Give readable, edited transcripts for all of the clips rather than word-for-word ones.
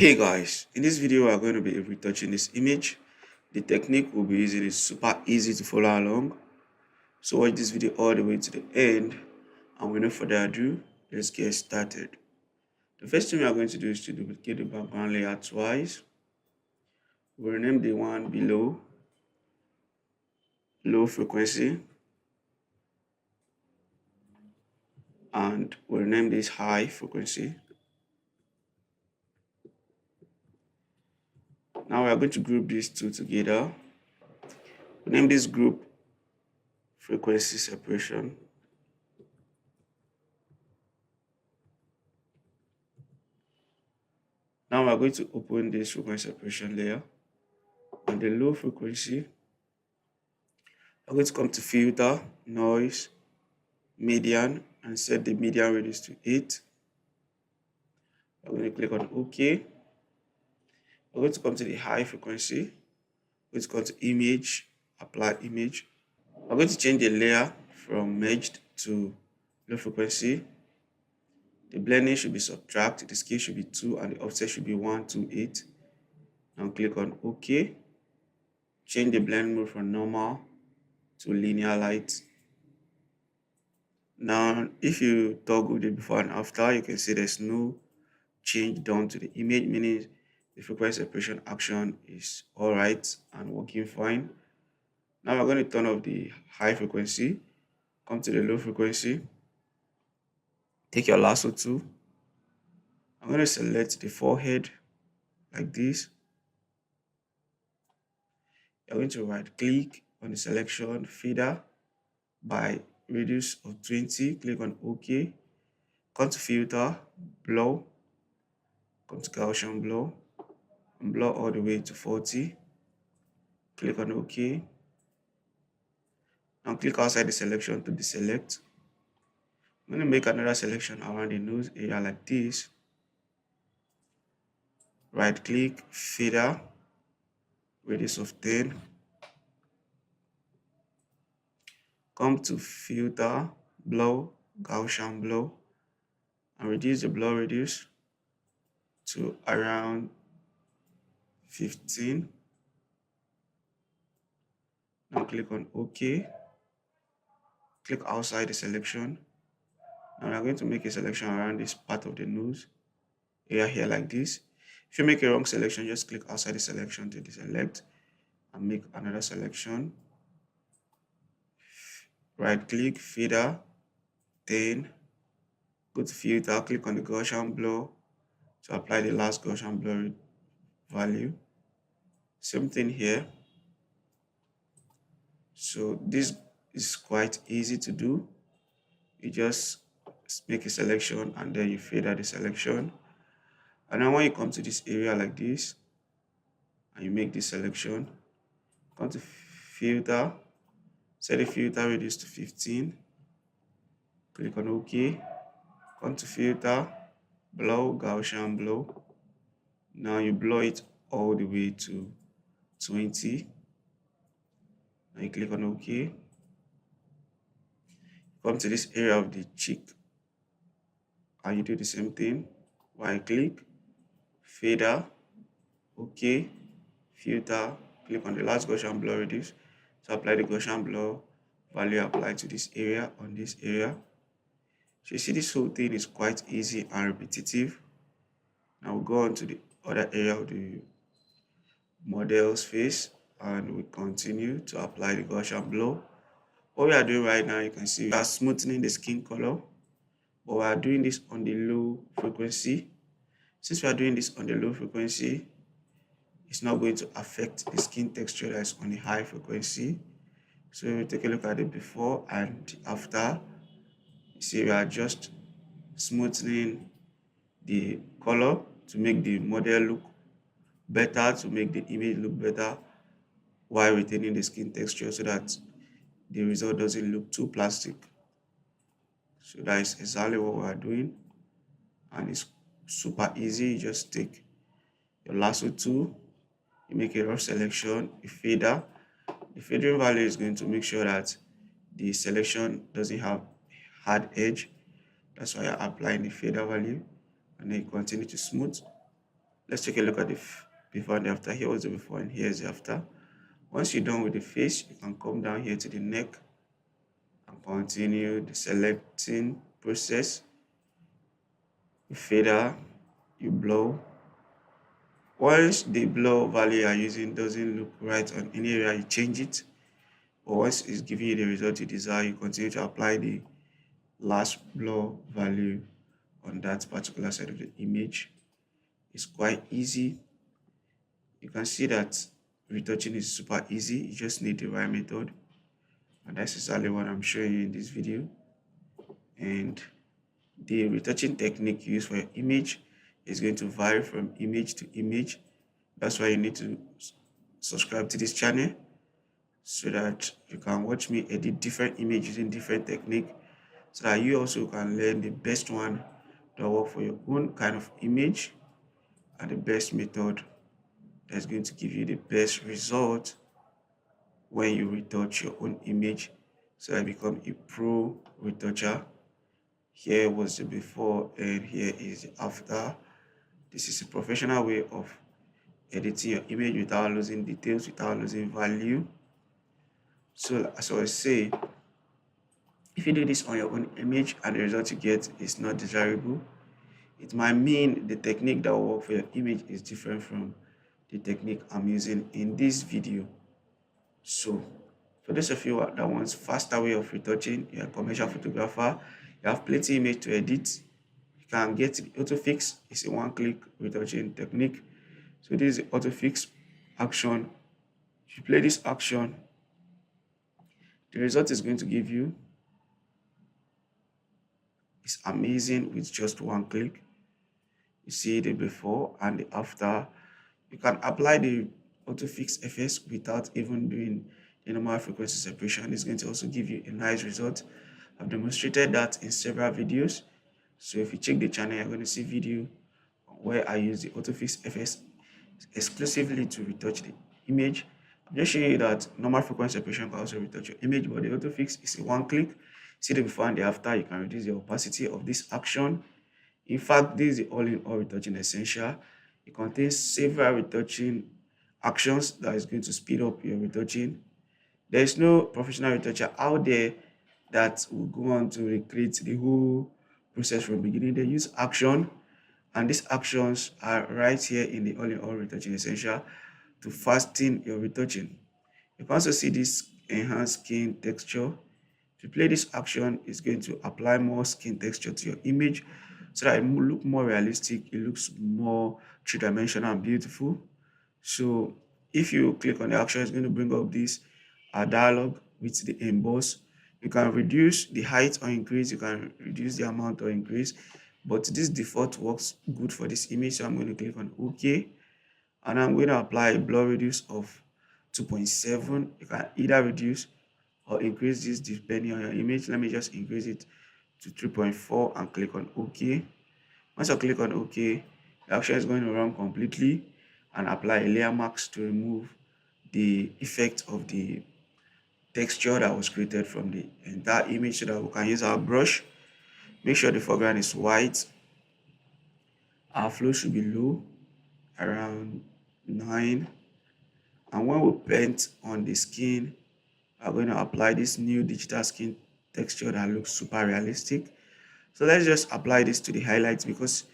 Hey guys, in this video we are going to be retouching this image. The technique will be using it super easy to follow along. So watch this video all the way to the end, and without further ado, let's get started. The first thing we are going to do is to duplicate the background layer twice. We'll rename the one below low frequency, and we'll name this high frequency. Now we are going to group these two together. We'll name this group frequency separation. Now we are going to open this frequency separation layer. On the low frequency, I'm going to come to filter, noise, median, and set the median radius to 8. I'm going to click on OK. I'm going to come to the high frequency. I'm going to go to image, apply image. I'm going to change the layer from merged to low frequency. The blending should be subtract, the scale should be 2, and the offset should be 128. Now click on OK. Change the blend mode from normal to linear light. Now, if you toggle the before and after, you can see there's no change done to the image, meaning the frequency separation action is all right and working fine. Now we're going to turn off the high frequency, come to the low frequency, take your lasso tool. I'm going to select the forehead like this. You're going to right click on the selection feeder by radius of 20, click on OK, come to filter, blur, come to Gaussian blur, and blur all the way to 40, click on OK. Now click outside the selection to deselect. I'm going to make another selection around the nose area like this. Right click, feeder, radius of 10. Come to filter, blur, Gaussian blur, and reduce the blur radius to around 15. Now click on OK. Click outside the selection. Now we are going to make a selection around this part of the nose area here like this. If you make a wrong selection, just click outside the selection to deselect and make another selection. Right click, feeder, 10. Go to filter, click on the Gaussian blur to apply the last Gaussian blur value. Same thing here. So this is quite easy to do. You just make a selection and then you feather the selection. And now when you come to this area like this and you make this selection, come to filter, set the filter radius to 15, click on OK, come to filter, blur, Gaussian blur. Now you blur it all the way to 20. Now you click on OK. Come to this area of the cheek and you do the same thing. Right click, fader, OK, filter, click on the last Gaussian blur radius to apply the Gaussian blur value applied to this area on this area. So you see this whole thing is quite easy and repetitive. Now we'll go on to the other area of the model's face and we continue to apply the Gaussian blur. What we are doing right now, you can see we are smoothing the skin color, but we are doing this on the low frequency. Since we are doing this on the low frequency, it's not going to affect the skin texture that's on the high frequency. So we take a look at it before and after. You see we are just smoothing the color to make the model look better, to make the image look better while retaining the skin texture so that the result doesn't look too plastic. So that is exactly what we are doing, and it's super easy. You just take your lasso tool, you make a rough selection, you feather. The feathering value is going to make sure that the selection doesn't have hard edge. That's why you're applying the feather value, and then you continue to smooth. Let's take a look at the before and after. Here was the before and here's the after. Once you're done with the face, you can come down here to the neck and continue the selecting process. You fader, you blow. Once the blow value you are using doesn't look right on any area, you change it. But once it's giving you the result you desire, you continue to apply the last blow value on that particular side of the image. It's quite easy. You can see that retouching is super easy. You just need the right method, and that's exactly what I'm showing you in this video. And the retouching technique used for your image is going to vary from image to image. That's why you need to subscribe to this channel so that you can watch me edit different images using different technique, so that you also can learn the best one that work for your own kind of image and the best method that's going to give you the best result when you retouch your own image, so I become a pro retoucher. Here was the before and here is the after. This is a professional way of editing your image without losing details, without losing value. So as I was saying, if you do this on your own image and the result you get is not desirable, it might mean the technique that will work for your image is different from the technique I'm using in this video. So for those of you that wants faster way of retouching, you're a commercial photographer, you have plenty image to edit, you can get the AutoFix. It's a one-click retouching technique. So this is the AutoFix action. If you play this action, the result is going to give you is amazing with just one click. You see the before and the after. You can apply the AutoFix FS without even doing the normal frequency separation. It's going to also give you a nice result. I've demonstrated that in several videos. So if you check the channel, you're going to see video where I use the AutoFix FS exclusively to retouch the image. I'm just showing you that normal frequency separation can also retouch your image, but the AutoFix is a one click. See the before and the after. You can reduce the opacity of this action. In fact, this is the all-in-all retouching essential. It contains several retouching actions that is going to speed up your retouching. There is no professional retoucher out there that will go on to recreate the whole process from beginning. They use action, and these actions are right here in the all-in-all retouching essential to fasten your retouching. You can also see this enhanced skin texture. To play this action, it's going to apply more skin texture to your image so that it will look more realistic, it looks more three-dimensional and beautiful. So if you click on the action, it's going to bring up this dialog with the emboss. You can reduce the height or increase, you can reduce the amount or increase, but this default works good for this image. So I'm going to click on OK, and I'm going to apply a blur radius of 2.7. You can either reduce or increase this depending on your image. Let me just increase it to 3.4 and click on OK. Once I click on OK, the action is going to run completely and apply a layer mask to remove the effect of the texture that was created from the entire image, so that we can use our brush. Make sure the foreground is white. Our flow should be low, around 9. And when we paint on the skin, we're going to apply this new digital skin texture that looks super realistic. So let's just apply this to the highlights, because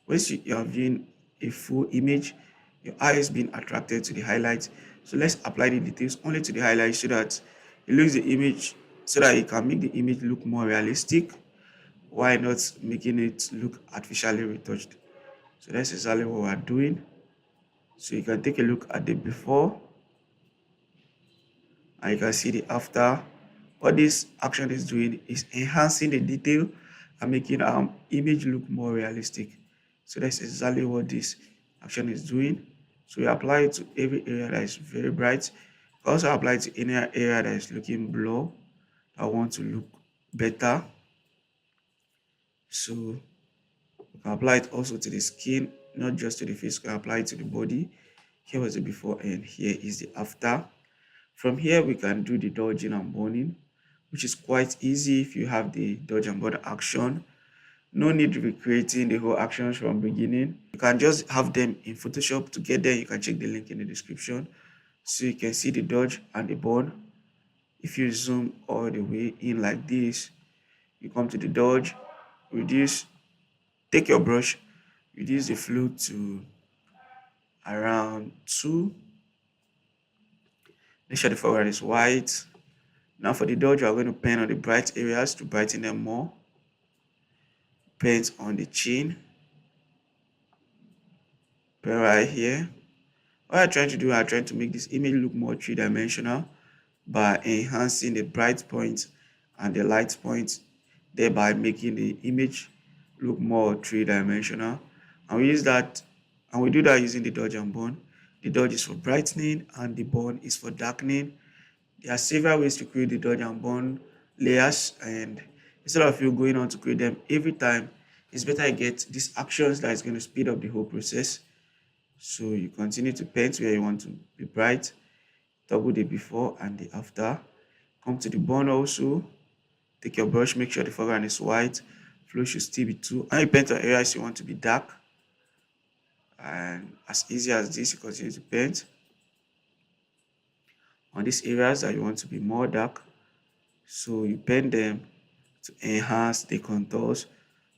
once you are viewing a full image, your eye is being attracted to the highlights. So let's apply the details only to the highlights so that it looks the image, so that it can make the image look more realistic. Why not making it look artificially retouched? So that's exactly what we're doing. So you can take a look at the before and you can see the after. What this action is doing is enhancing the detail and making our image look more realistic. So that's exactly what this action is doing. So we apply it to every area that is very bright. We also apply it to any area that is looking blur, that want to look better. So we can apply it also to the skin, not just to the face. We can apply it to the body. Here was the before and here is the after. From here, we can do the dodging and burning, which is quite easy if you have the dodge and burn action. No need recreating the whole actions from beginning. You can just have them in Photoshop. To get there, you can check the link in the description so you can see the dodge and the burn. If you zoom all the way in like this, you come to the dodge, reduce, take your brush, reduce the flow to around 2. Make sure the foreground is white. Now for the dodge, we are going to paint on the bright areas to brighten them more. Paint on the chin. Paint right here. What I'm trying to do, I'm trying to make this image look more three-dimensional by enhancing the bright point and the light point, thereby making the image look more three-dimensional. And we use that, and we do that using the dodge and burn. The dodge is for brightening and the burn is for darkening. There are several ways to create the dodge and burn layers, and instead of you going on to create them every time, it's better you get these actions that is going to speed up the whole process. So you continue to paint where you want to be bright, double the before and the after. Come to the burn also. Take your brush, make sure the foreground is white. Flow should still be 2. And you paint on areas you want to be dark. And as easy as this, you continue to paint on these areas that you want to be more dark. So you paint them to enhance the contours,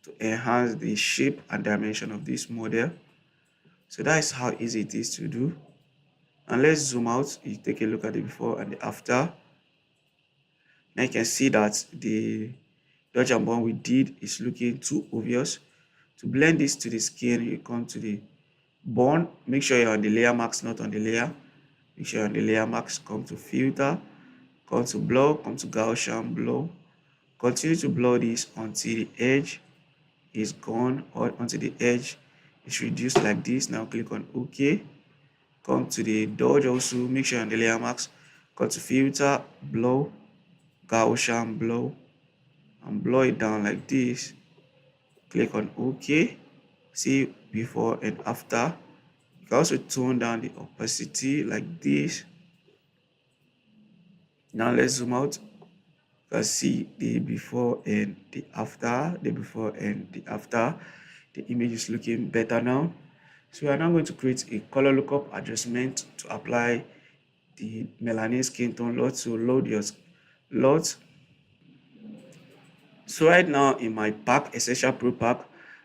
to enhance the shape and dimension of this model. So that is how easy it is to do. And let's zoom out. You take a look at the before and the after. Now you can see that the dodge and burn we did is looking too obvious. To blend this to the skin, you come to the burn. Make sure you're on the layer mask, not on the layer. Make sure you're on the layer mask. Come to filter, come to blur, come to Gaussian blur. Continue to blur this until the edge is gone or until the edge is reduced like this. Now click on OK. Come to the dodge also. Make sure you're on the layer mask. Go to filter, blur, Gaussian blur, and blur it down like this. Click on OK. See before and after. You can also tone down the opacity like this. Now let's zoom out. You can see the before and the after. The before and the after. The image is looking better now. So we are now going to create a color lookup adjustment to apply the melanin skin tone LUT. So load your LUT. So right now in my pack, Essential Pro pack,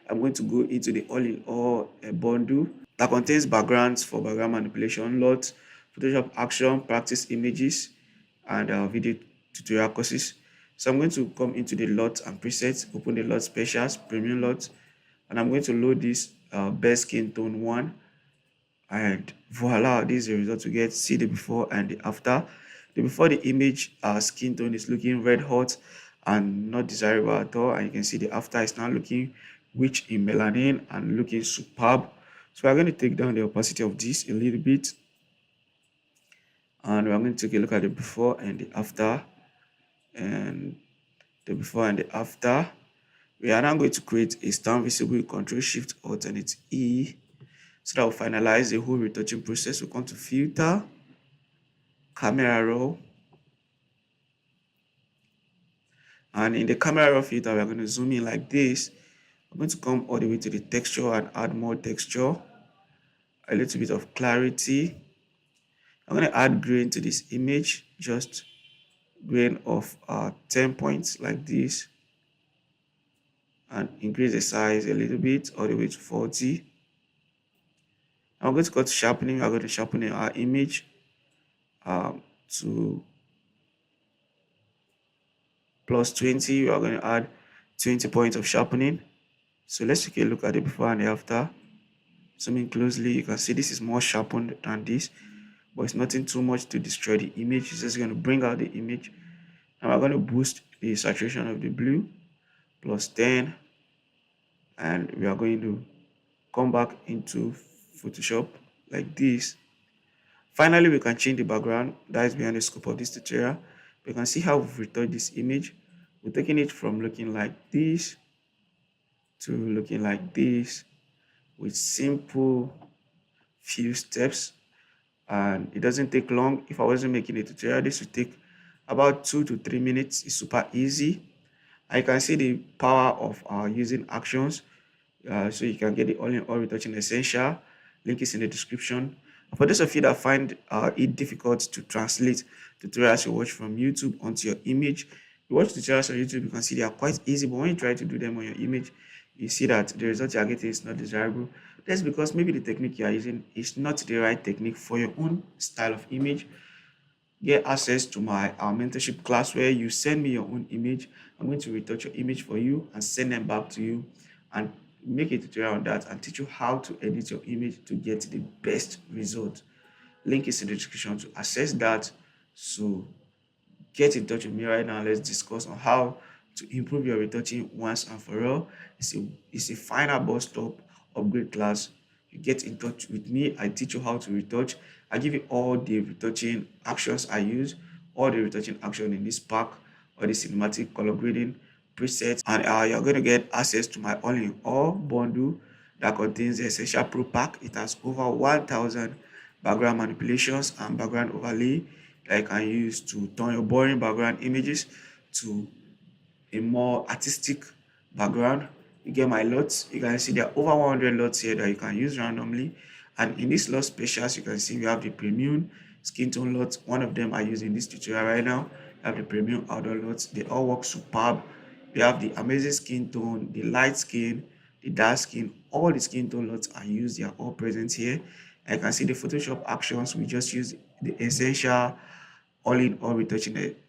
I'm going to go into the all-in-all bundle that contains backgrounds for background manipulation, LUT, Photoshop action, practice images, and video tutorial courses. So I'm going to come into the LUT and presets, open the LUT specials, premium LUT, and I'm going to load this best skin tone 1, and voila, this is the result we get. See the before and the after. The before, the image skin tone is looking red hot and not desirable at all, and you can see the after is now looking rich in melanin and looking superb. So we're going to take down the opacity of this a little bit, and we're going to take a look at the before and the after, and the before and the after. We are now going to create a stand visible, Control Shift Alternate E, so that will finalize the whole retouching process. We'll come to filter, camera raw, and in the camera raw filter, we're going to zoom in like this. I'm going to come all the way to the texture and add more texture, a little bit of clarity. I'm going to add grain to this image, just grain of 10 points like this, and increase the size a little bit all the way to 40. I'm going to go to sharpening. I'm going to sharpen our image to plus 20. We are going to add 20 points of sharpening. So let's take a look at the before and the after. Zooming closely, you can see this is more sharpened than this, but it's nothing too much to destroy the image. It's just going to bring out the image. Now we're going to boost the saturation of the blue, plus 10, and we are going to come back into Photoshop like this. Finally, we can change the background. That is beyond the scope of this tutorial. We can see how we've retouched this image. We're taking it from looking like this to looking like this with simple few steps, and it doesn't take long. If I wasn't making a tutorial, this would take about 2 to 3 minutes. It's super easy. I can see the power of using actions. So you can get the all-in-all retouching essential. Link is in the description. For those of you that find it difficult to translate tutorials you watch from YouTube onto your image, you watch tutorials on YouTube, you can see they are quite easy, but when you try to do them on your image, you see that the result you are getting is not desirable. That's because maybe the technique you are using is not the right technique for your own style of image. Get access to my mentorship class where you send me your own image. I'm going to retouch your image for you and send them back to you and make a tutorial on that and teach you how to edit your image to get the best result. Link is in the description to access that. So get in touch with me right now. Let's discuss on how to improve your retouching once and for all. It's a final bus stop upgrade class. You get in touch with me. I teach you how to retouch. I give you all the retouching actions I use, all the retouching action in this pack, or the cinematic color grading presets, and you're going to get access to my all-in-all bundle that contains the Essential Pro Pack. It has over 1,000 background manipulations and background overlay that you can use to turn your boring background images to a more artistic background. You get my lots. You can see there are over 100 lots here that you can use randomly. And in this lot specials, you can see we have the premium skin tone lots. One of them I use in this tutorial right now. We have the premium outdoor lots. They all work superb. We have the amazing skin tone, the light skin, the dark skin. All the skin tone lots I use, they are all present here. I can see the Photoshop actions. We just use the essential all-in-all retouching it.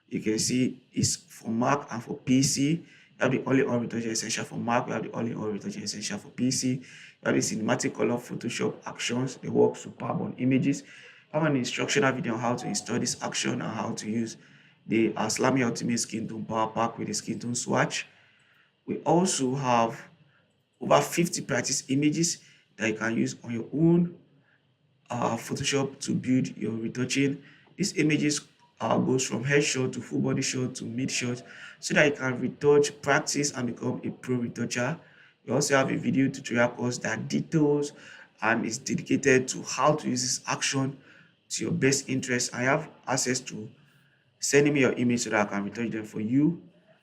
You can see it's for Mac and for PC. You have the all-in-all retouching essential for Mac. We have the all-in-all retouching essential for PC. You have the cinematic color Photoshop actions. They work superb on images. I have an instructional video on how to install this action and how to use the Slamy Ultimate Skin Tone Power Pack with the skin tone swatch. We also have over 50 practice images that you can use on your own Photoshop to build your retouching. These images goes from headshot to full body shot to mid shot so that you can retouch, practice, and become a pro retoucher. We also have a video tutorial course that details and is dedicated to how to use this action to your best interest. I have access to sending me your image so that I can retouch them for you.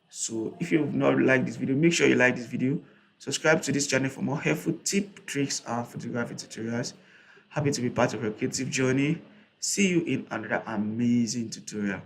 So if you've not liked this video, make sure you like this video. Subscribe to this channel for more helpful tips, tricks, and photography tutorials. Happy to be part of your creative journey. See you in another amazing tutorial.